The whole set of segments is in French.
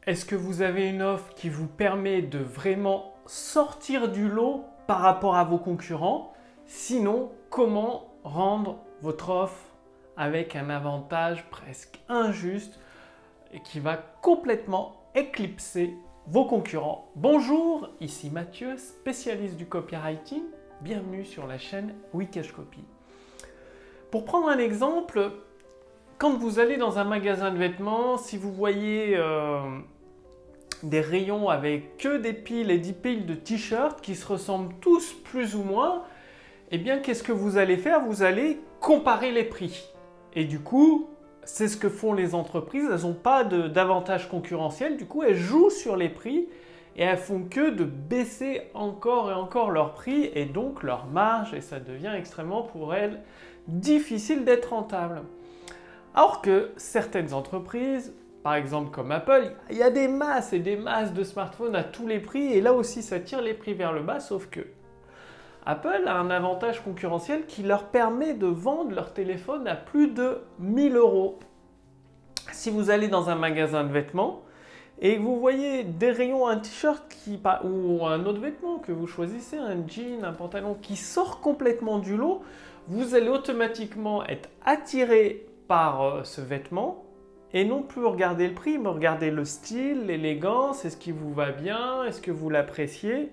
Est-ce que vous avez une offre qui vous permet de vraiment sortir du lot par rapport à vos concurrents? Sinon, comment rendre votre offre avec un avantage presque injuste et qui va complètement éclipser vos concurrents? Bonjour, ici Mathieu, spécialiste du copywriting. Bienvenue sur la chaîne Wikash Copy. Pour prendre un exemple, quand vous allez dans un magasin de vêtements, si vous voyez des rayons avec que des piles et 10 piles de t-shirts qui se ressemblent tous plus ou moins, eh bien qu'est-ce que vous allez faire? Vous allez comparer les prix. Et du coup, c'est ce que font les entreprises, elles n'ont pas d'avantage concurrentiel, du coup elles jouent sur les prix et elles font que de baisser encore et encore leurs prix et donc leur marge, et ça devient extrêmement pour elles difficile d'être rentable. Alors que certaines entreprises, par exemple comme Apple, il y a des masses et des masses de smartphones à tous les prix et là aussi ça tire les prix vers le bas, sauf que Apple a un avantage concurrentiel qui leur permet de vendre leur téléphone à plus de 1000 €. Si vous allez dans un magasin de vêtements et que vous voyez des rayons, un t-shirt ou un autre vêtement que vous choisissez, un jean, un pantalon qui sort complètement du lot, vous allez automatiquement être attiré par ce vêtement et non plus regarder le prix, mais regarder le style, l'élégance, est-ce qu'il vous va bien, est-ce que vous l'appréciez,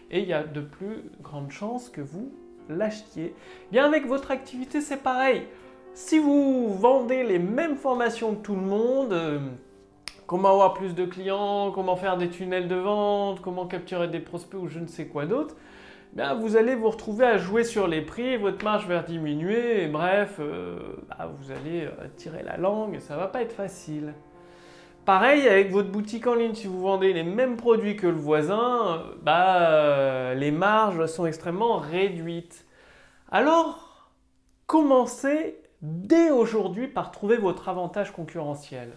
et il y a de plus grandes chances que vous l'achetiez. Bien, avec votre activité, c'est pareil. Si vous vendez les mêmes formations que tout le monde, comment avoir plus de clients, comment faire des tunnels de vente, comment capturer des prospects ou je ne sais quoi d'autre, bien, vous allez vous retrouver à jouer sur les prix, votre marge va diminuer, et bref, vous allez tirer la langue, et ça ne va pas être facile. Pareil avec votre boutique en ligne, si vous vendez les mêmes produits que le voisin, les marges sont extrêmement réduites. Alors, commencez dès aujourd'hui par trouver votre avantage concurrentiel.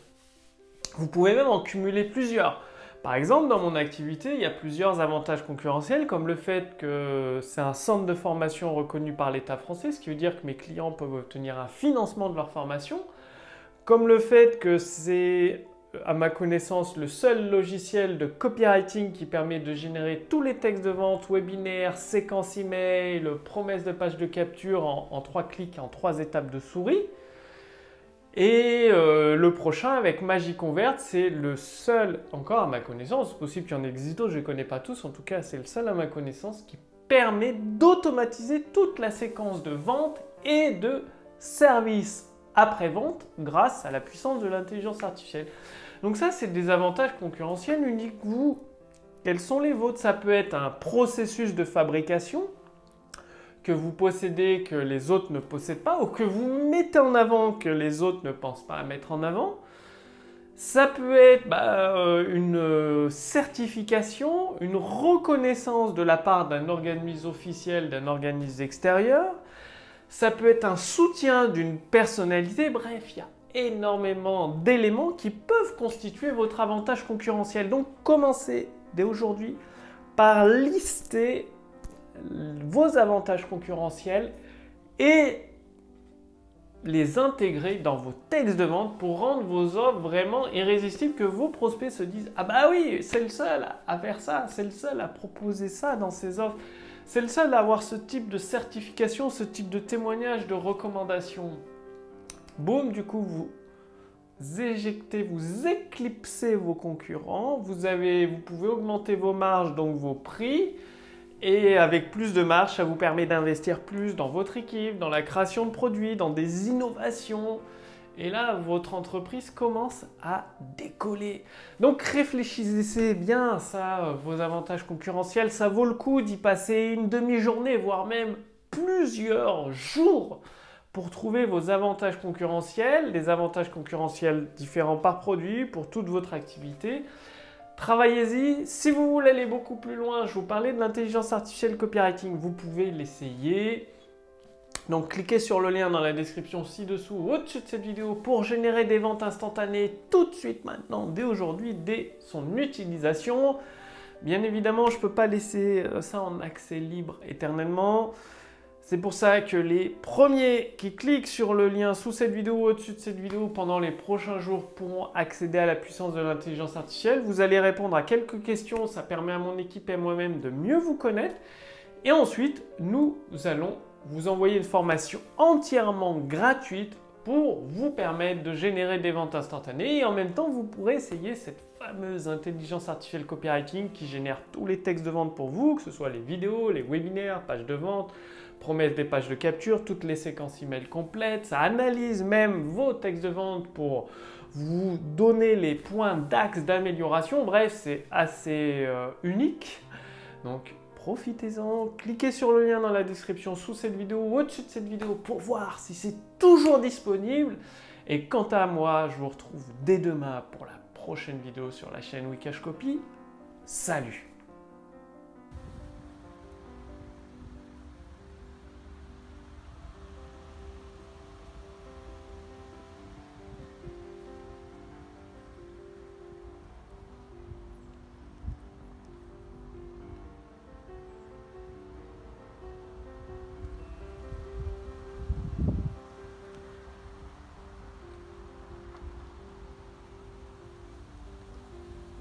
Vous pouvez même en cumuler plusieurs. Par exemple, dans mon activité, il y a plusieurs avantages concurrentiels, comme le fait que c'est un centre de formation reconnu par l'État français, ce qui veut dire que mes clients peuvent obtenir un financement de leur formation, comme le fait que c'est, à ma connaissance, le seul logiciel de copywriting qui permet de générer tous les textes de vente, webinaires, séquences email, promesses de page de capture en 3 clics, en 3 étapes de souris. Et le prochain avec MagiConvert, c'est le seul, encore à ma connaissance, c'est possible qu'il y en existe d'autres, je ne les connais pas tous, en tout cas c'est le seul à ma connaissance qui permet d'automatiser toute la séquence de vente et de service après-vente grâce à la puissance de l'intelligence artificielle. Donc ça, c'est des avantages concurrentiels uniques. Vous, quels sont les vôtres? Ça peut être un processus de fabrication que vous possédez, que les autres ne possèdent pas, ou que vous mettez en avant, que les autres ne pensent pas à mettre en avant. Ça peut être une certification, une reconnaissance de la part d'un organisme officiel, d'un organisme extérieur. Ça peut être un soutien d'une personnalité. Bref, il y a énormément d'éléments qui peuvent constituer votre avantage concurrentiel. Donc, commencez dès aujourd'hui par lister vos avantages concurrentiels et les intégrer dans vos textes de vente pour rendre vos offres vraiment irrésistibles, que vos prospects se disent « Ah bah oui, c'est le seul à faire ça, c'est le seul à proposer ça dans ses offres, c'est le seul à avoir ce type de certification, ce type de témoignage, de recommandation. » Boum, du coup, vous éjectez, vous éclipsez vos concurrents, vous pouvez augmenter vos marges, donc vos prix. Et avec plus de marge, ça vous permet d'investir plus dans votre équipe, dans la création de produits, dans des innovations. Et là, votre entreprise commence à décoller. Donc réfléchissez bien à ça, vos avantages concurrentiels. Ça vaut le coup d'y passer une demi-journée, voire même plusieurs jours pour trouver vos avantages concurrentiels, des avantages concurrentiels différents par produit pour toute votre activité. Travaillez-y. Si vous voulez aller beaucoup plus loin, je vous parlais de l'intelligence artificielle copywriting, vous pouvez l'essayer. Donc cliquez sur le lien dans la description ci-dessous ou au-dessus de cette vidéo pour générer des ventes instantanées tout de suite maintenant, dès aujourd'hui, dès son utilisation. Bien évidemment, je ne peux pas laisser ça en accès libre éternellement. C'est pour ça que les premiers qui cliquent sur le lien sous cette vidéo ou au-dessus de cette vidéo pendant les prochains jours pourront accéder à la puissance de l'intelligence artificielle. Vous allez répondre à quelques questions, ça permet à mon équipe et à moi-même de mieux vous connaître. Et ensuite, nous allons vous envoyer une formation entièrement gratuite pour vous permettre de générer des ventes instantanées. Et en même temps, vous pourrez essayer cette fameuse intelligence artificielle copywriting qui génère tous les textes de vente pour vous, que ce soit les vidéos, les webinaires, pages de vente, promesses des pages de capture, toutes les séquences email complètes. Ça analyse même vos textes de vente pour vous donner les points d'axe d'amélioration. Bref, c'est assez unique. Donc, profitez-en, cliquez sur le lien dans la description sous cette vidéo ou au-dessus de cette vidéo pour voir si c'est toujours disponible. Et quant à moi, je vous retrouve dès demain pour la prochaine vidéo sur la chaîne Wikash Copy. Salut!